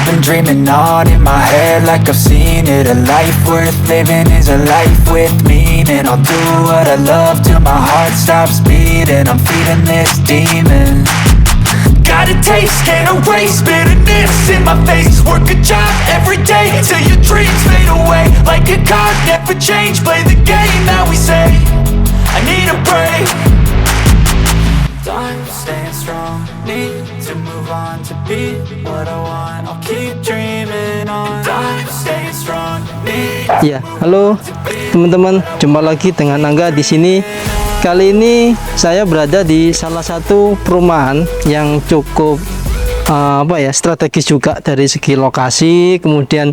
been dreaming on in my head like I've seen it. A life worth living is a life with meaning. I'll do what I love till my heart stops beating. I'm feeding this demon. Got a taste, can't erase bitterness in my face. Work a job every day till your dreams fade away. Like a card, never change, play the game that we say. I need a break. I'm staying strong, need to move on to be what I want. I'll keep dreaming on. I'm staying strong, need. Ya, halo teman-teman, jumpa lagi dengan Angga di sini. Kali ini saya berada di salah satu perumahan yang cukup strategis juga dari segi lokasi, kemudian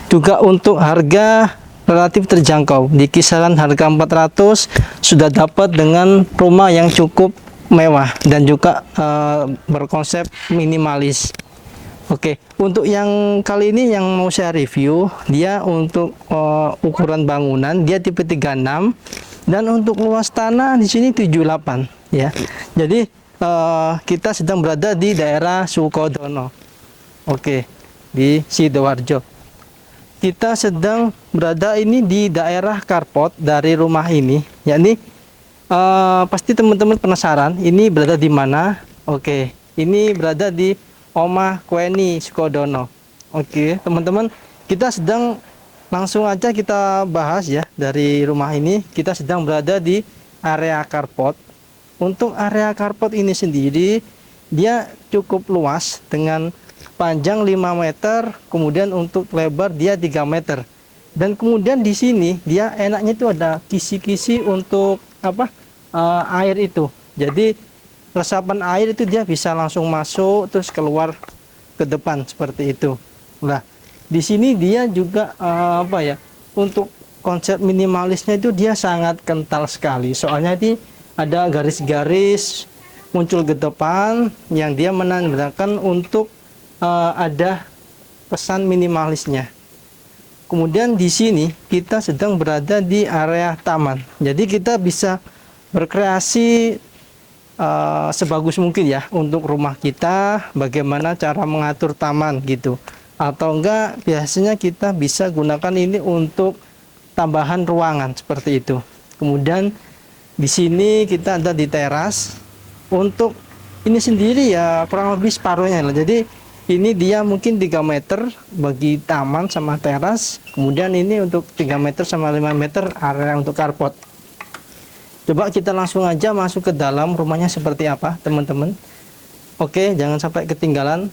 juga untuk harga relatif terjangkau. Di kisaran harga 400 sudah dapat dengan rumah yang cukup mewah dan juga berkonsep minimalis. Oke, untuk yang kali ini yang mau saya review, dia untuk ukuran bangunan dia tipe 36 dan untuk luas tanah di sini 78 ya. Jadi kita sedang berada di daerah Sukodono. Oke, di Sidoarjo. Kita sedang berada ini di daerah carport dari rumah ini, yakni pasti teman-teman penasaran ini berada di mana. Oke, ini berada di Omah Kueni Sukodono. Oke, teman-teman, kita sedang langsung aja kita bahas ya. Dari rumah ini kita sedang berada di area carport. Untuk area carport ini sendiri dia cukup luas dengan panjang 5 meter, kemudian untuk lebar dia 3 meter. Dan kemudian di sini dia enaknya itu ada kisi-kisi untuk air itu. Jadi resapan air itu dia bisa langsung masuk terus keluar ke depan seperti itu. Nah, di sini dia juga untuk konsep minimalisnya itu dia sangat kental sekali. Soalnya ini ada garis-garis muncul ke depan yang dia menandakan untuk ada pesan minimalisnya. Kemudian di sini kita sedang berada di area taman. Jadi kita bisa berkreasi sebagus mungkin ya untuk rumah kita, bagaimana cara mengatur taman gitu. Atau enggak biasanya kita bisa gunakan ini untuk tambahan ruangan seperti itu. Kemudian di sini kita ada di teras. Untuk ini sendiri ya kurang lebih separuhnya lah. Jadi ini dia mungkin 3 meter bagi taman sama teras. Kemudian ini untuk 3 meter sama 5 meter area untuk carport. Coba kita langsung aja masuk ke dalam rumahnya seperti apa, teman-teman. Oke, jangan sampai ketinggalan.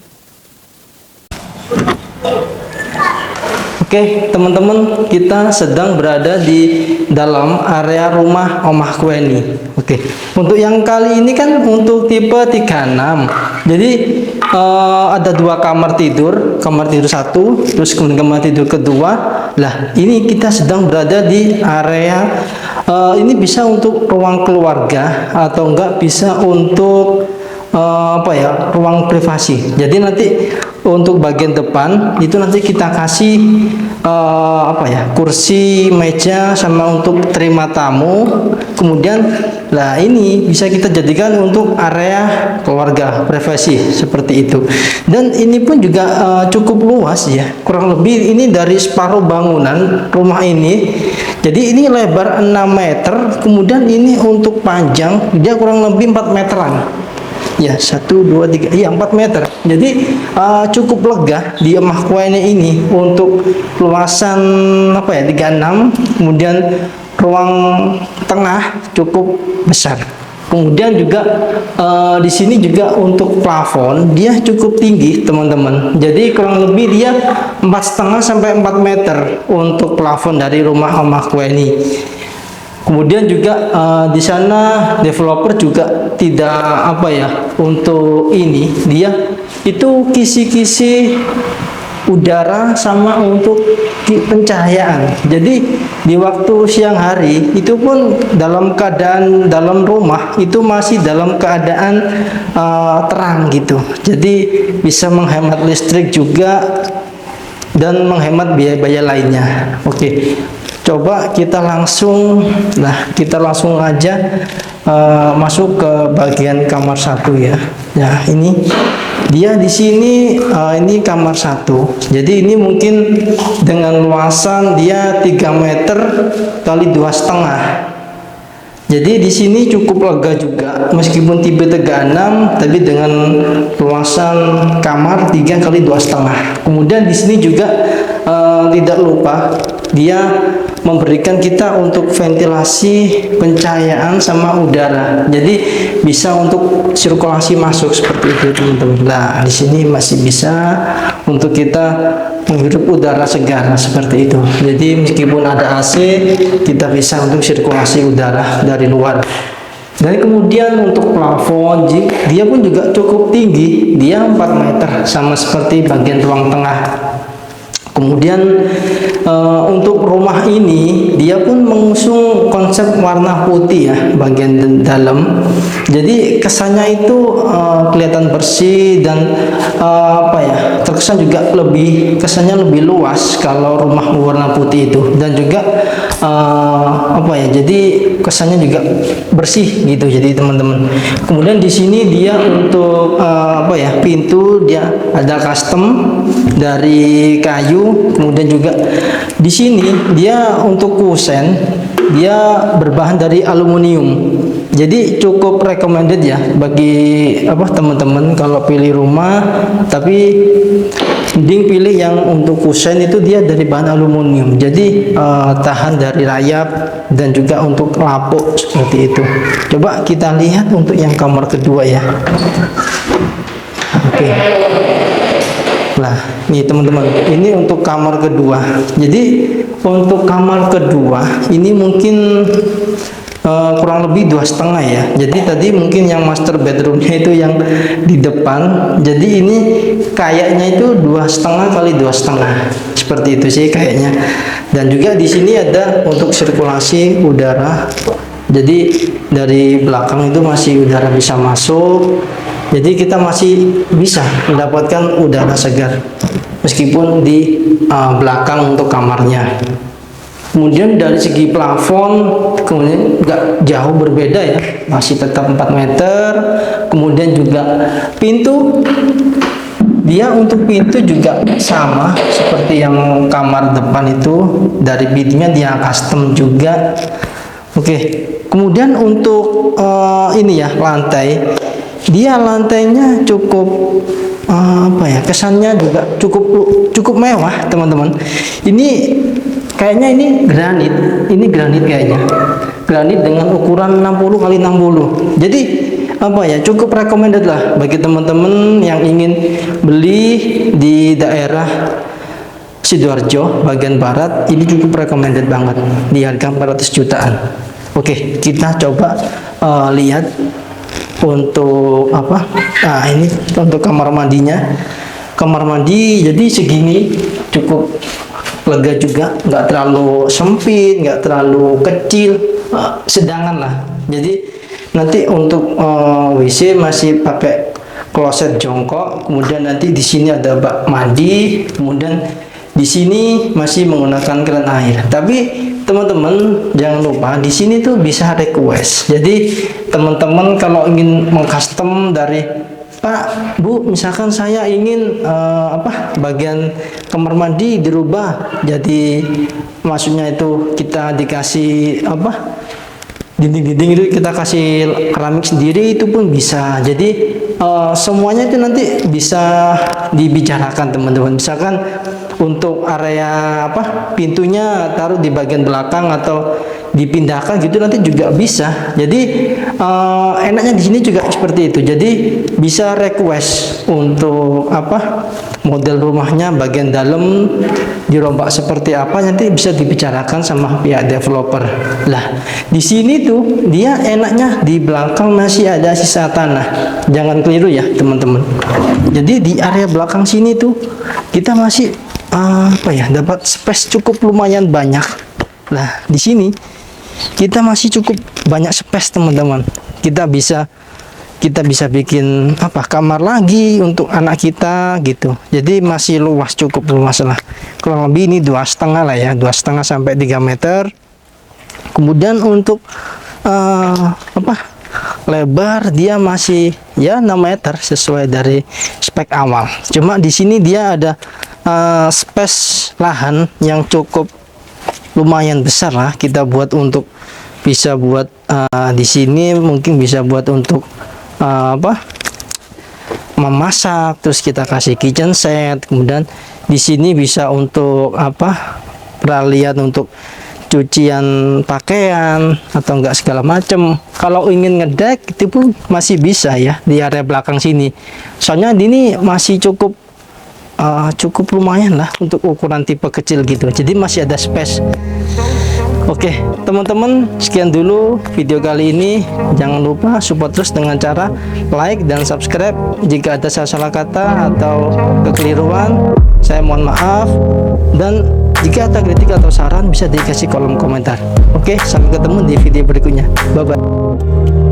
Oke, teman-teman, kita sedang berada di dalam area rumah Omah Kueni. Oke, untuk yang kali ini kan untuk tipe 36. Jadi ada 2 kamar tidur 1, terus kemudian kamar tidur kedua. Lah, ini kita sedang berada di area ini bisa untuk ruang keluarga atau enggak bisa untuk ruang privasi. Jadi nanti untuk bagian depan itu nanti kita kasih kursi, meja sama untuk terima tamu. Kemudian lah ini bisa kita jadikan untuk area keluarga privasi seperti itu. Dan ini pun juga cukup luas ya. Kurang lebih ini dari separuh bangunan rumah ini. Jadi ini lebar 6 meter, kemudian ini untuk panjang dia kurang lebih 4 meteran. Ya, 1, 2, 3, iya 4 meter. Jadi cukup lega di Omah Kueni ini untuk luasan 36, kemudian ruang tengah cukup besar. Kemudian juga di sini juga untuk plafon dia cukup tinggi, teman-teman. Jadi kurang lebih dia 4,5 sampai 4 meter untuk plafon dari rumah Omah Kueni. Kemudian juga di sana developer juga tidak untuk ini dia itu kisi-kisi udara sama untuk pencahayaan. Jadi di waktu siang hari itu pun dalam keadaan dalam rumah itu masih dalam keadaan terang gitu. Jadi bisa menghemat listrik juga dan menghemat biaya-biaya lainnya. Oke. Coba kita langsung aja masuk ke bagian kamar 1 ya. Nah, ini Dia di sini ini kamar satu. Jadi ini mungkin dengan luasan dia 3 meter kali 2,5. Jadi di sini cukup lega juga, meskipun tipe 36, tapi dengan luasan kamar 3 kali 2,5. Kemudian di sini juga tidak lupa dia memberikan kita untuk ventilasi, pencahayaan sama udara. Jadi bisa untuk sirkulasi masuk seperti itu teman-teman. Nah, di sini masih bisa untuk kita menghirup udara segar seperti itu. Jadi meskipun ada AC, kita bisa untuk sirkulasi udara dari luar. Dan kemudian untuk plafon, dia pun juga cukup tinggi. Dia 4 meter, sama seperti bagian ruang tengah. Kemudian untuk rumah ini dia pun mengusung konsep warna putih ya bagian dalam. Jadi kesannya itu kelihatan bersih dan terkesan juga kesannya lebih luas kalau rumah warna putih itu, dan juga jadi kesannya juga bersih gitu. Jadi teman-teman, kemudian di sini dia untuk pintu dia ada custom dari kayu. Kemudian juga di sini dia untuk kusen dia berbahan dari aluminium. Jadi cukup recommended ya bagi teman-teman kalau pilih rumah, tapi mending pilih yang untuk kusen itu dia dari bahan aluminium. Jadi tahan dari rayap dan juga untuk lapuk seperti itu. Coba kita lihat untuk yang kamar kedua ya. Oke. Nah, nih teman-teman, ini untuk kamar kedua. Jadi untuk kamar kedua ini mungkin kurang lebih 2,5 ya. Jadi tadi mungkin yang master bedroomnya itu yang di depan. Jadi ini kayaknya itu 2,5 kali 2,5 seperti itu sih kayaknya. Dan juga di sini ada untuk sirkulasi udara. Jadi dari belakang itu masih udara bisa masuk. Jadi kita masih bisa mendapatkan udara segar meskipun di belakang untuk kamarnya. Kemudian dari segi plafon kemudian nggak jauh berbeda ya, masih tetap 4 meter. Kemudian juga pintu, dia untuk pintu juga sama seperti yang kamar depan itu, dari pintunya dia custom juga. Oke, kemudian untuk ini ya lantai. Dia lantainya cukup kesannya juga cukup mewah teman-teman. Ini kayaknya ini granit kayaknya. Granit dengan ukuran 60 kali 60. Jadi cukup recommended lah bagi teman-teman yang ingin beli di daerah Sidoarjo bagian barat. Ini cukup recommended banget di harga 400 jutaan. Oke, kita coba lihat untuk ini untuk kamar mandinya. Kamar mandi jadi segini cukup lega juga, nggak terlalu sempit, nggak terlalu kecil, sedangan lah. Jadi nanti untuk WC masih pakai kloset jongkok. Kemudian nanti di sini ada bak mandi. Kemudian di sini masih menggunakan keran air. Tapi teman-teman jangan lupa di sini tuh bisa request. Jadi teman-teman kalau ingin mengcustom dari Pak, Bu, misalkan saya ingin bagian kamar mandi dirubah, jadi maksudnya itu kita dikasih dinding-dinding itu kita kasih keramik sendiri, itu pun bisa. Jadi semuanya itu nanti bisa dibicarakan teman-teman. Misalkan untuk area pintunya taruh di bagian belakang atau dipindahkan gitu nanti juga bisa. Jadi enaknya di sini juga seperti itu. Jadi bisa request untuk model rumahnya bagian dalam dirombak seperti apa, nanti bisa dibicarakan sama pihak developer. Lah, di sini tuh dia enaknya di belakang masih ada sisa tanah. Jangan keliru ya, teman-teman. Jadi di area belakang sini tuh kita masih dapat space cukup lumayan banyak. Nah, di sini kita masih cukup banyak space, teman-teman. Kita bisa bikin kamar lagi untuk anak kita gitu. Jadi masih luas, cukup luas lah. Kurang lebih ini 2,5 lah ya, 2,5 sampai 3 meter. Kemudian untuk lebar dia masih ya 6 meter sesuai dari spek awal. Cuma di sini dia ada space lahan yang cukup lumayan besar lah, kita buat untuk bisa buat di sini mungkin bisa buat untuk memasak, terus kita kasih kitchen set, kemudian di sini bisa untuk peralihan untuk cucian pakaian atau enggak segala macam. Kalau ingin ngedek itu pun masih bisa ya di area belakang sini, soalnya ini masih cukup lumayan lah untuk ukuran tipe kecil gitu, jadi masih ada space. Oke teman-teman, sekian dulu video kali ini. Jangan lupa support terus dengan cara like dan subscribe. Jika ada salah kata atau kekeliruan, saya mohon maaf, dan jika ada kritik atau saran bisa dikasih kolom komentar. Oke, sampai ketemu di video berikutnya. Bye bye.